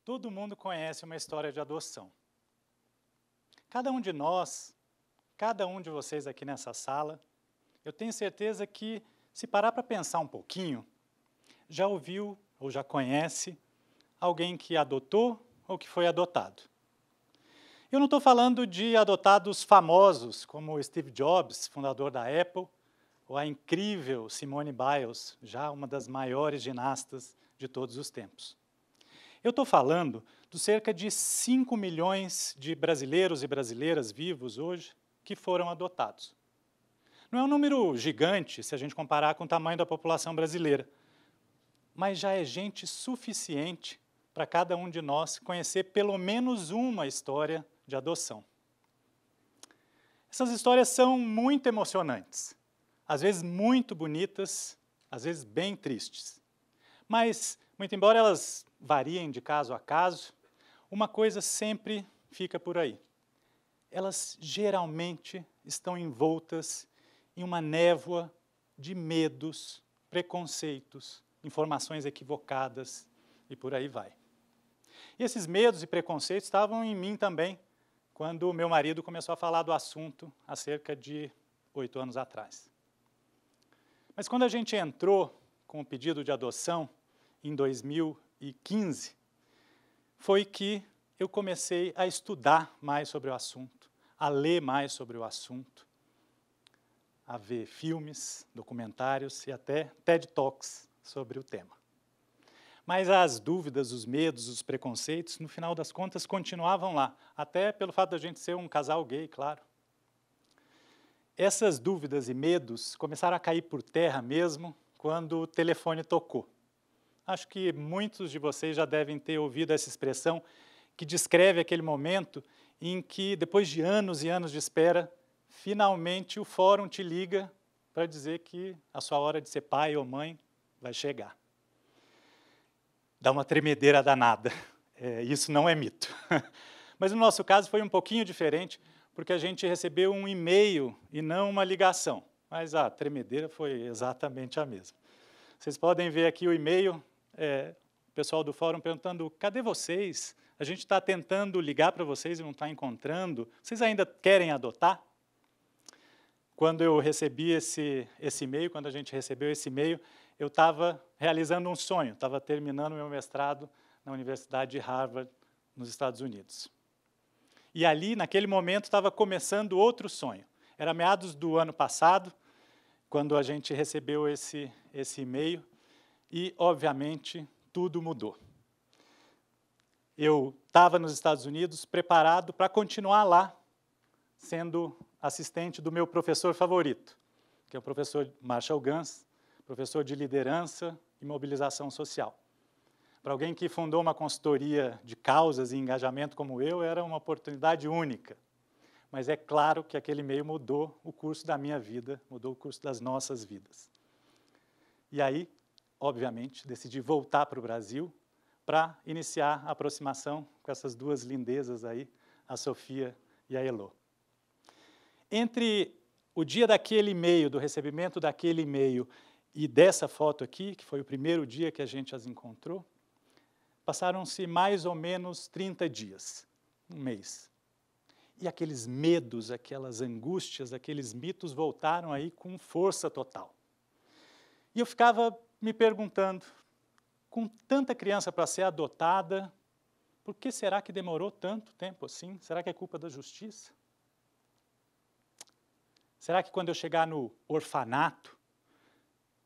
Todo mundo conhece uma história de adoção. Cada um de nós, cada um de vocês aqui nessa sala, eu tenho certeza que, se parar para pensar um pouquinho, já ouviu ou já conhece alguém que adotou ou que foi adotado. Eu não estou falando de adotados famosos, como Steve Jobs, fundador da Apple, ou a incrível Simone Biles, já uma das maiores ginastas de todos os tempos. Eu estou falando dos cerca de 5 milhões de brasileiros e brasileiras vivos hoje que foram adotados. Não é um número gigante se a gente comparar com o tamanho da população brasileira, mas já é gente suficiente para cada um de nós conhecer pelo menos uma história de adoção. Essas histórias são muito emocionantes, às vezes muito bonitas, às vezes bem tristes. Mas, muito embora elas variem de caso a caso, uma coisa sempre fica por aí. Elas geralmente estão envoltas em uma névoa de medos, preconceitos, informações equivocadas e por aí vai. E esses medos e preconceitos estavam em mim também, quando o meu marido começou a falar do assunto há cerca de 8 anos atrás. Mas quando a gente entrou com o pedido de adoção, em 2015, foi que eu comecei a estudar mais sobre o assunto, a ler mais sobre o assunto, a ver filmes, documentários e até TED Talks sobre o tema. Mas as dúvidas, os medos, os preconceitos, no final das contas, continuavam lá, até pelo fato de a gente ser um casal gay, claro. Essas dúvidas e medos começaram a cair por terra mesmo quando o telefone tocou. Acho que muitos de vocês já devem ter ouvido essa expressão que descreve aquele momento em que, depois de anos e anos de espera, finalmente o fórum te liga para dizer que a sua hora de ser pai ou mãe vai chegar. Dá uma tremedeira danada. Isso não é mito. Mas no nosso caso foi um pouquinho diferente, porque a gente recebeu um e-mail e não uma ligação. Mas a tremedeira foi exatamente a mesma. Vocês podem ver aqui o e-mail, o pessoal do fórum perguntando, cadê vocês? A gente está tentando ligar para vocês e não está encontrando. Vocês ainda querem adotar? Quando eu recebi esse e-mail, quando a gente recebeu esse e-mail, eu estava realizando um sonho, estava terminando meu mestrado na Universidade de Harvard, nos Estados Unidos. E ali, naquele momento, estava começando outro sonho. Era meados do ano passado, quando a gente recebeu esse e-mail, e, obviamente, tudo mudou. Eu estava nos Estados Unidos preparado para continuar lá, sendo assistente do meu professor favorito, que é o professor Marshall Gans, professor de liderança e mobilização social. Para alguém que fundou uma consultoria de causas e engajamento como eu, era uma oportunidade única. Mas é claro que aquele e-mail mudou o curso da minha vida, mudou o curso das nossas vidas. E aí, obviamente, decidi voltar para o Brasil para iniciar a aproximação com essas duas lindezas aí, a Sofia e a Elô. Entre o dia daquele e-mail, do recebimento daquele e-mail e dessa foto aqui, que foi o primeiro dia que a gente as encontrou, passaram-se mais ou menos 30 dias, um mês. E aqueles medos, aquelas angústias, aqueles mitos voltaram aí com força total. E eu ficava me perguntando, com tanta criança para ser adotada, por que será que demorou tanto tempo assim? Será que é culpa da justiça? Será que quando eu chegar no orfanato,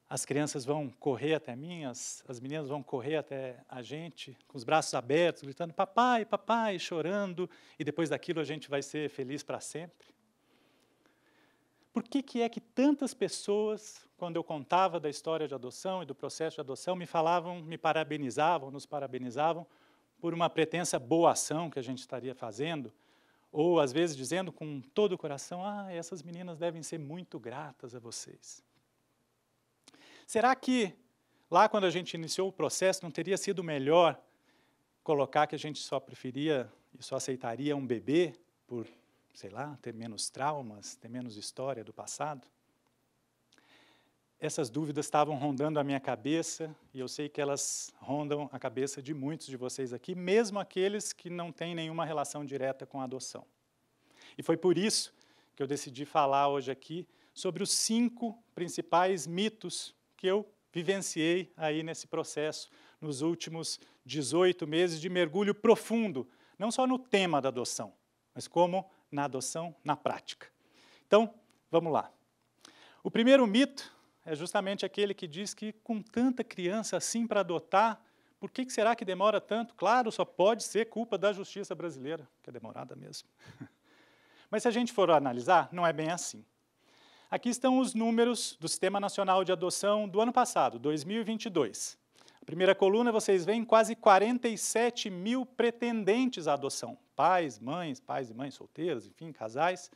as crianças vão correr até mim, as meninas vão correr até a gente, com os braços abertos, gritando, papai, papai, chorando, e depois daquilo a gente vai ser feliz para sempre? Por que é que tantas pessoas, quando eu contava da história de adoção e do processo de adoção, me falavam, me parabenizavam, nos parabenizavam por uma pretensa boa ação que a gente estaria fazendo, ou às vezes dizendo com todo o coração, essas meninas devem ser muito gratas a vocês. Será que lá quando a gente iniciou o processo não teria sido melhor colocar que a gente só preferia e só aceitaria um bebê por, sei lá, ter menos traumas, ter menos história do passado? essas dúvidas estavam rondando a minha cabeça, e eu sei que elas rondam a cabeça de muitos de vocês aqui, mesmo aqueles que não têm nenhuma relação direta com a adoção. E foi por isso que eu decidi falar hoje aqui sobre os 5 principais mitos que eu vivenciei aí nesse processo, nos últimos 18 meses de mergulho profundo, não só no tema da adoção, mas como na adoção na prática. Então, vamos lá. O primeiro mito é justamente aquele que diz que com tanta criança assim para adotar, por que será que demora tanto? Claro, só pode ser culpa da justiça brasileira, que é demorada mesmo. Mas se a gente for analisar, não é bem assim. Aqui estão os números do Sistema Nacional de Adoção do ano passado, 2022. A primeira coluna, vocês veem quase 47 mil pretendentes à adoção. Pais e mães solteiros, enfim, casais,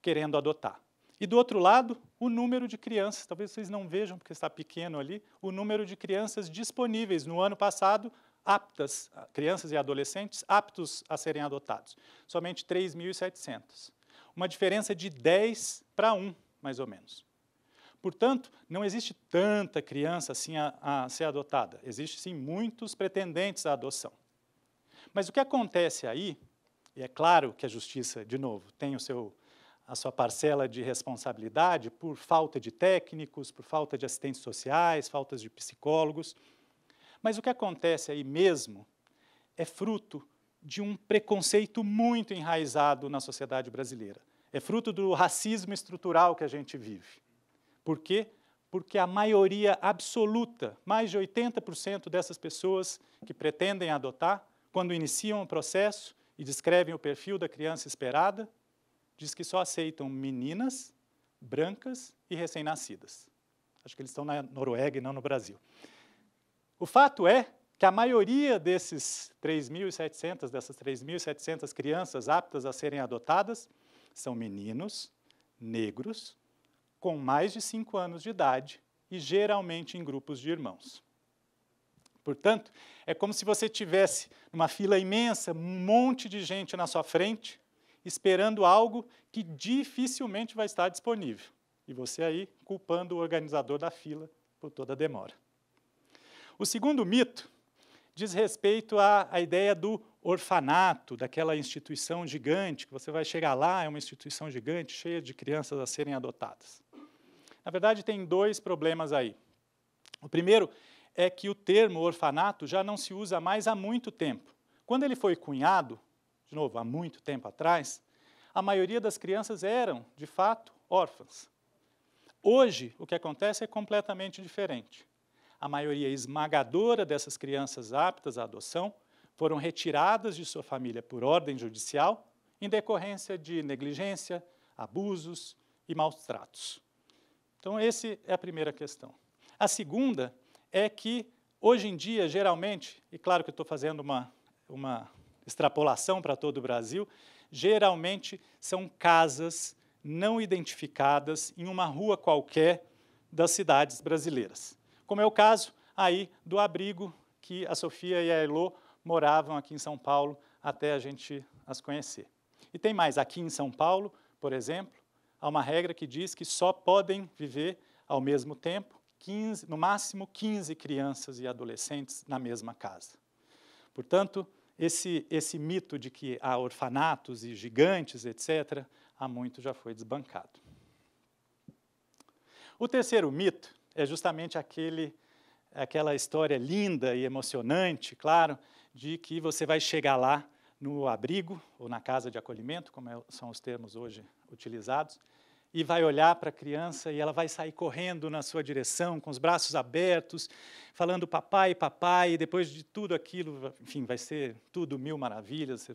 querendo adotar. E do outro lado, o número de crianças, talvez vocês não vejam porque está pequeno ali, o número de crianças disponíveis no ano passado, aptas, crianças e adolescentes aptos a serem adotados. Somente 3.700. Uma diferença de 10 para 1, mais ou menos. Portanto, não existe tanta criança assim a ser adotada. Existem, sim, muitos pretendentes à adoção. Mas o que acontece aí, e é claro que a justiça, de novo, tem a sua parcela de responsabilidade por falta de técnicos, por falta de assistentes sociais, faltas de psicólogos. Mas o que acontece aí mesmo é fruto de um preconceito muito enraizado na sociedade brasileira. É fruto do racismo estrutural que a gente vive. Por quê? Porque a maioria absoluta, mais de 80% dessas pessoas que pretendem adotar, quando iniciam o processo e descrevem o perfil da criança esperada, diz que só aceitam meninas, brancas e recém-nascidas. Acho que eles estão na Noruega e não no Brasil. O fato é que a maioria dessas 3.700 crianças aptas a serem adotadas são meninos, negros, com mais de 5 anos de idade e geralmente em grupos de irmãos. Portanto, é como se você tivesse uma fila imensa, um monte de gente na sua frente, esperando algo que dificilmente vai estar disponível. E você aí culpando o organizador da fila por toda a demora. O segundo mito diz respeito à ideia do orfanato, daquela instituição gigante, que você vai chegar lá, é uma instituição gigante, cheia de crianças a serem adotadas. Na verdade, tem 2 problemas aí. O primeiro é que o termo orfanato já não se usa mais há muito tempo. Quando ele foi cunhado, de novo, há muito tempo atrás, a maioria das crianças eram, de fato, órfãs. Hoje, o que acontece é completamente diferente. A maioria esmagadora dessas crianças aptas à adoção foram retiradas de sua família por ordem judicial em decorrência de negligência, abusos e maus tratos. Então, essa é a primeira questão. A segunda é que, hoje em dia, geralmente, e claro que eu estou fazendo uma extrapolação para todo o Brasil, geralmente são casas não identificadas em uma rua qualquer das cidades brasileiras. Como é o caso aí do abrigo que a Sofia e a Elô moravam aqui em São Paulo até a gente as conhecer. E tem mais, aqui em São Paulo, por exemplo, há uma regra que diz que só podem viver ao mesmo tempo, no máximo 15 crianças e adolescentes na mesma casa. Portanto, esse mito de que há orfanatos e gigantes, etc., há muito já foi desbancado. O terceiro mito é justamente aquela história linda e emocionante, claro, de que você vai chegar lá no abrigo ou na casa de acolhimento, como são os termos hoje utilizados, e vai olhar para a criança e ela vai sair correndo na sua direção, com os braços abertos, falando papai, papai, e depois de tudo aquilo, enfim, vai ser tudo mil maravilhas,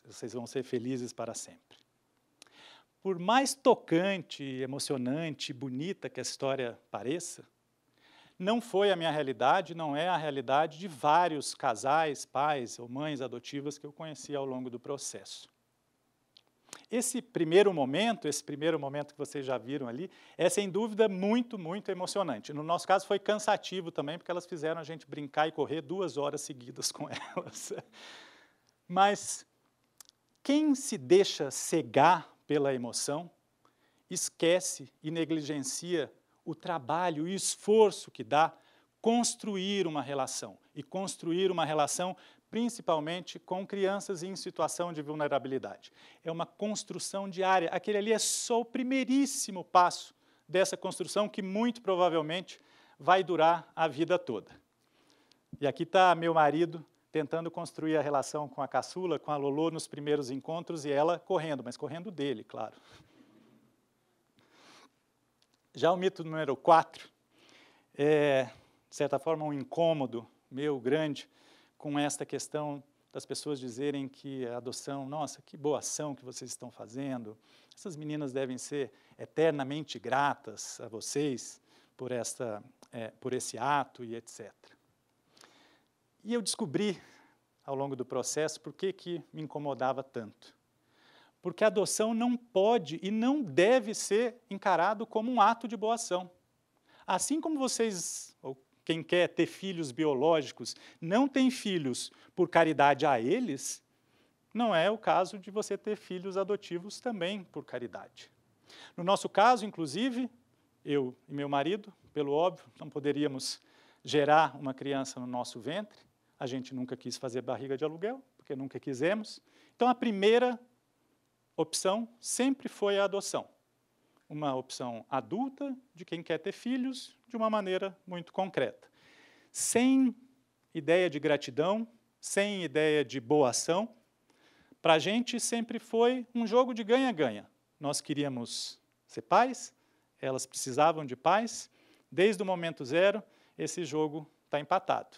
vocês vão ser felizes para sempre. Por mais tocante, emocionante, bonita que a história pareça, não foi a minha realidade, não é a realidade de vários casais, pais ou mães adotivas que eu conheci ao longo do processo. Esse primeiro momento que vocês já viram ali, é sem dúvida muito, muito emocionante. No nosso caso foi cansativo também, porque elas fizeram a gente brincar e correr 2 horas seguidas com elas. Mas quem se deixa cegar pela emoção, esquece e negligencia o trabalho e o esforço que dá construir uma relação, e construir uma relação principalmente com crianças em situação de vulnerabilidade. É uma construção diária, aquele ali é só o primeiríssimo passo dessa construção que muito provavelmente vai durar a vida toda. E aqui está meu marido tentando construir a relação com a caçula, com a Lolô nos primeiros encontros e ela correndo, mas correndo dele, claro. Já o mito número 4 é, de certa forma, um incômodo meu grande com esta questão das pessoas dizerem que a adoção, nossa, que boa ação que vocês estão fazendo, essas meninas devem ser eternamente gratas a vocês por esse ato e etc. E eu descobri, ao longo do processo, por que me incomodava tanto. Porque a adoção não pode e não deve ser encarado como um ato de boa ação. Assim como vocês, ou quem quer ter filhos biológicos, não tem filhos por caridade a eles, não é o caso de você ter filhos adotivos também por caridade. No nosso caso, inclusive, eu e meu marido, pelo óbvio, não poderíamos gerar uma criança no nosso ventre, a gente nunca quis fazer barriga de aluguel, porque nunca quisemos. Então, a primeira opção sempre foi a adoção. Uma opção adulta de quem quer ter filhos de uma maneira muito concreta. Sem ideia de gratidão, sem ideia de boa ação, para a gente sempre foi um jogo de ganha-ganha. Nós queríamos ser pais, elas precisavam de pais, desde o momento zero, esse jogo está empatado.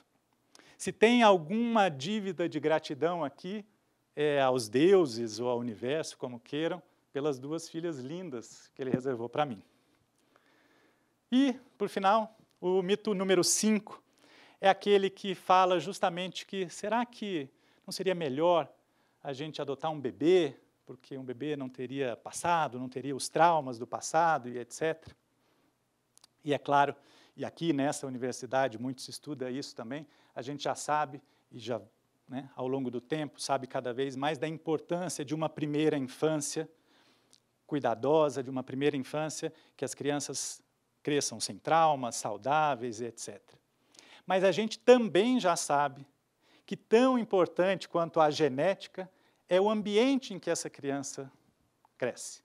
Se tem alguma dívida de gratidão aqui, é aos deuses ou ao universo, como queiram, pelas 2 filhas lindas que ele reservou para mim. E, por final, o mito número 5 é aquele que fala justamente que será que não seria melhor a gente adotar um bebê, porque um bebê não teria passado, não teria os traumas do passado e etc. E é claro, e aqui nessa universidade muito se estuda isso também, a gente já sabe e já, ao longo do tempo, sabe cada vez mais da importância de uma primeira infância cuidadosa, de uma primeira infância, que as crianças cresçam sem traumas, saudáveis, etc. Mas a gente também já sabe que tão importante quanto a genética é o ambiente em que essa criança cresce.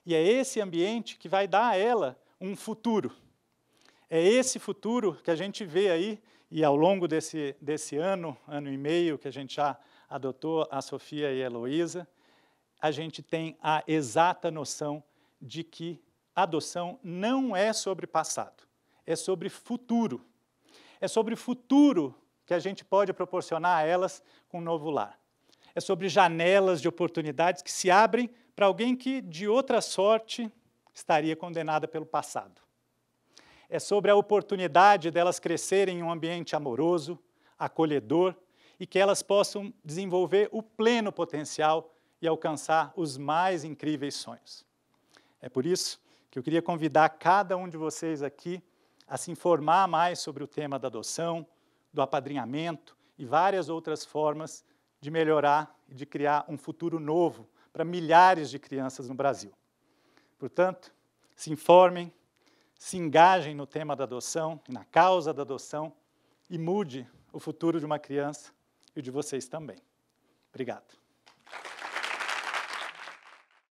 E é esse ambiente que vai dar a ela um futuro. É esse futuro que a gente vê aí, e ao longo desse ano e meio que a gente já adotou a Sofia e a Heloísa, a gente tem a exata noção de que adoção não é sobre passado, é sobre futuro. É sobre o futuro que a gente pode proporcionar a elas com um novo lar. É sobre janelas de oportunidades que se abrem para alguém que, de outra sorte, estaria condenada pelo passado. É sobre a oportunidade delas crescerem em um ambiente amoroso, acolhedor, e que elas possam desenvolver o pleno potencial e alcançar os mais incríveis sonhos. É por isso que eu queria convidar cada um de vocês aqui a se informar mais sobre o tema da adoção, do apadrinhamento e várias outras formas de melhorar e de criar um futuro novo para milhares de crianças no Brasil. Portanto, se informem, se engajem no tema da adoção, na causa da adoção e mude o futuro de uma criança e o de vocês também. Obrigado.